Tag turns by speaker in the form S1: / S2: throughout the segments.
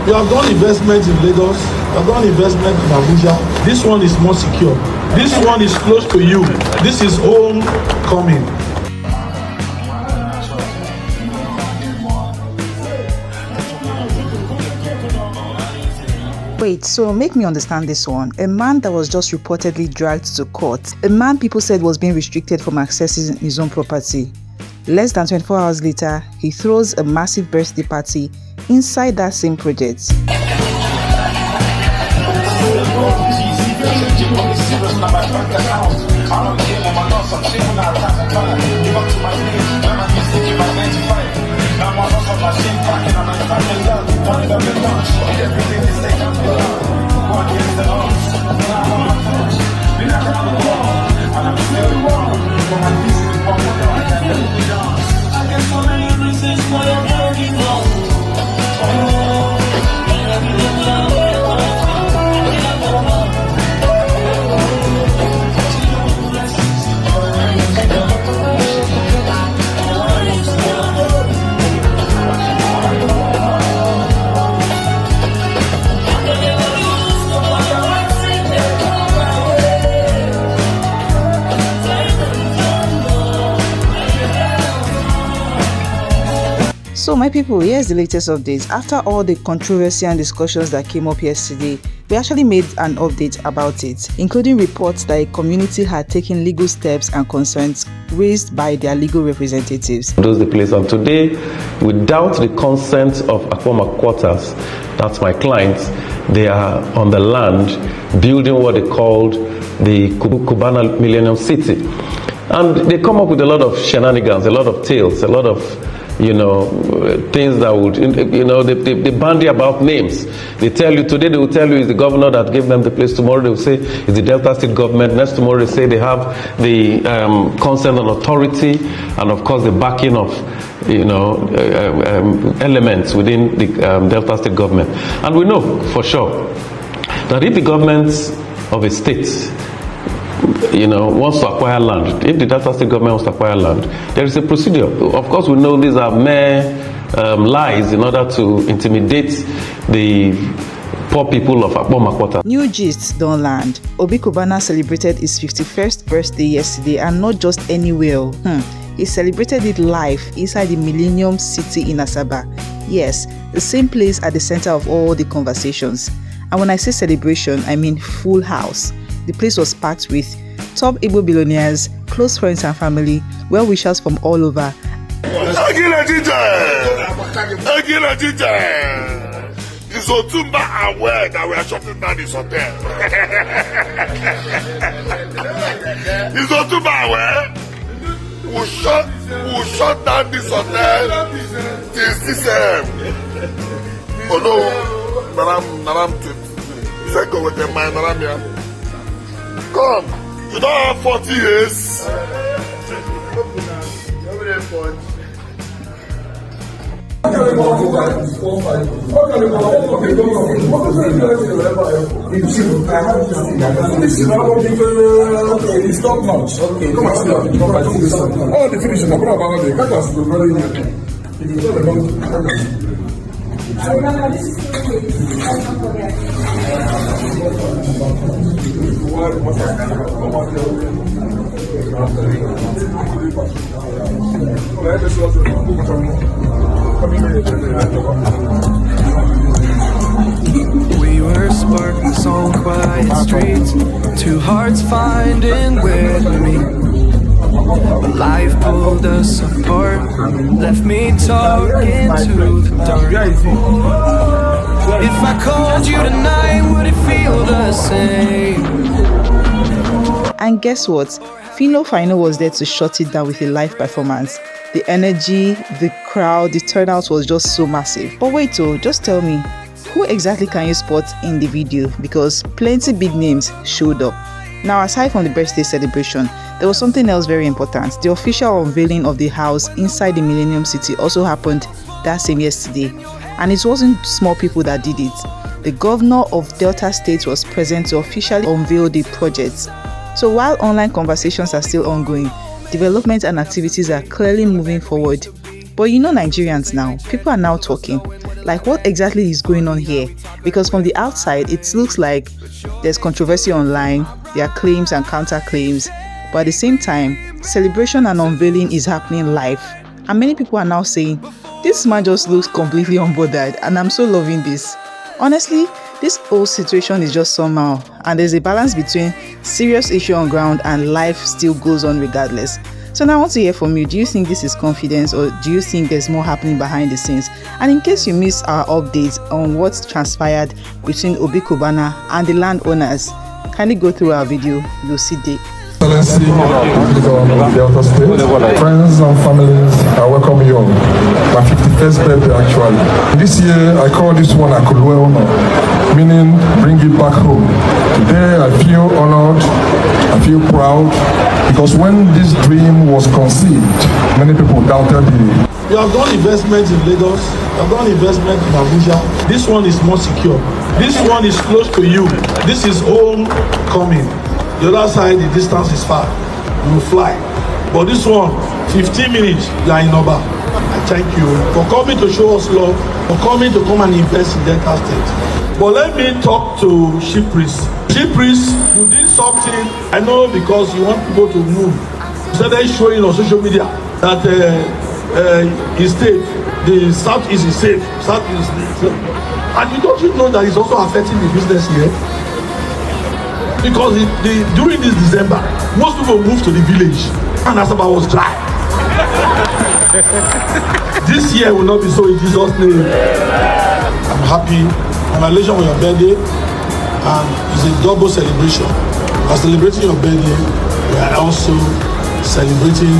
S1: You have done investment in Lagos, you have done investment in Abuja. This one is more secure. This one is close to you. This is homecoming.
S2: Wait, so make me understand this one. A man that was just reportedly dragged to court, a man people said was being restricted from accessing his own property. Less than 24 hours later, he throws a massive birthday party inside that same project. So my people, here's the latest updates. After all the controversy and discussions that came up yesterday, we actually made an update about it, including reports that a community had taken legal steps and concerns raised by their legal representatives.
S3: Those the place, and today, without the consent of Akpoma Quarters, that's my clients, they are on the land building what they called the Cubana Millennium City. And they come up with a lot of shenanigans, a lot of tales, a lot of things that would, they bandy about names. They tell you, today they will tell you it's the governor that gave them the place. Tomorrow they will say it's the Delta State government. Next tomorrow they say they have the consent and authority, and of course the backing of, elements within the Delta State government. And we know for sure that if the government of a state wants to acquire land, if the Delta State government wants to acquire land, there is a procedure. Of course, we know these are mere lies in order to intimidate the poor people of Akpoma Quarter.
S2: New gists don't land. Obi Cubana celebrated his 51st birthday yesterday, and not just anywhere. He celebrated it live inside the Millennium City in Asaba. Yes, the same place at the center of all the conversations. And when I say celebration, I mean full house. The place was packed with top Igbo billionaires, close friends and family, well-wishers from all over.
S4: Is Otumba aware that we are shutting down this hotel? Is Otumba aware? We'll shut down this hotel till 6 a.m. Oh no, Naram second with the mind, Naram here. Come, you don't have 40 years. It's top notch. Okay, come on, all the finishing.
S5: We were sparkless on quiet streets, two hearts finding where to meet. But life pulled us apart, left me talking to the dark. If I called you tonight, would it feel the same?
S2: And guess what? Phyno was there to shut it down with a live performance. The energy, the crowd, the turnout was just so massive. But wait, just tell me, who exactly can you spot in the video? Because plenty big names showed up. Now, aside from the birthday celebration, there was something else very important. The official unveiling of the house inside the Millennium City also happened that same yesterday. And it wasn't small people that did it. The governor of Delta State was present to officially unveil the project. So while online conversations are still ongoing, development and activities are clearly moving forward. But Nigerians now, people are now talking. Like, what exactly is going on here? Because from the outside, it looks like there's controversy online, there are claims and counterclaims, but at the same time, celebration and unveiling is happening live. And many people are now saying, this man just looks completely unbothered, and I'm so loving this. Honestly, this whole situation is just somehow, and there's a balance between serious issue on ground and life still goes on regardless. So now I want to hear from you. Do you think this is confidence, or do you think there's more happening behind the scenes? And in case you missed our updates on what transpired between Obi Cubana and the landowners, kindly go through our video. You'll see the
S6: Excellency, Delta State, friends and families, I welcome you all. My 51st birthday actually. This year I call this one Akulwe Honor, meaning bring it back home. Today I feel honored, I feel proud, because when this dream was conceived, many people doubted it.
S1: You have done investments in Lagos, you have done investment in Abuja. This one is more secure. This one is close to you. This is homecoming. The other side, the distance is far. You will fly. But this one, 15 minutes, you are in Oba. I thank you for coming to show us love, for coming to come and invest in Delta State. But let me talk to Chief Priest. Chief Priest, you did something, I know, because you want people to move. You started showing on social media that his state, the Southeast is safe. Southeast is safe. And you don't know that it's also affecting the business here? Because during this December, most people moved to the village and Asaba was dry. This year will not be so in Jesus' name. I'm happy. Congratulations on your birthday, and it's a double celebration. We are celebrating your birthday, we are also celebrating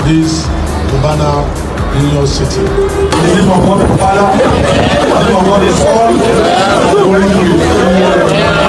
S1: this Cubana Millennium City. In the name of God the Father, in the name of God the Son, the Holy Spirit.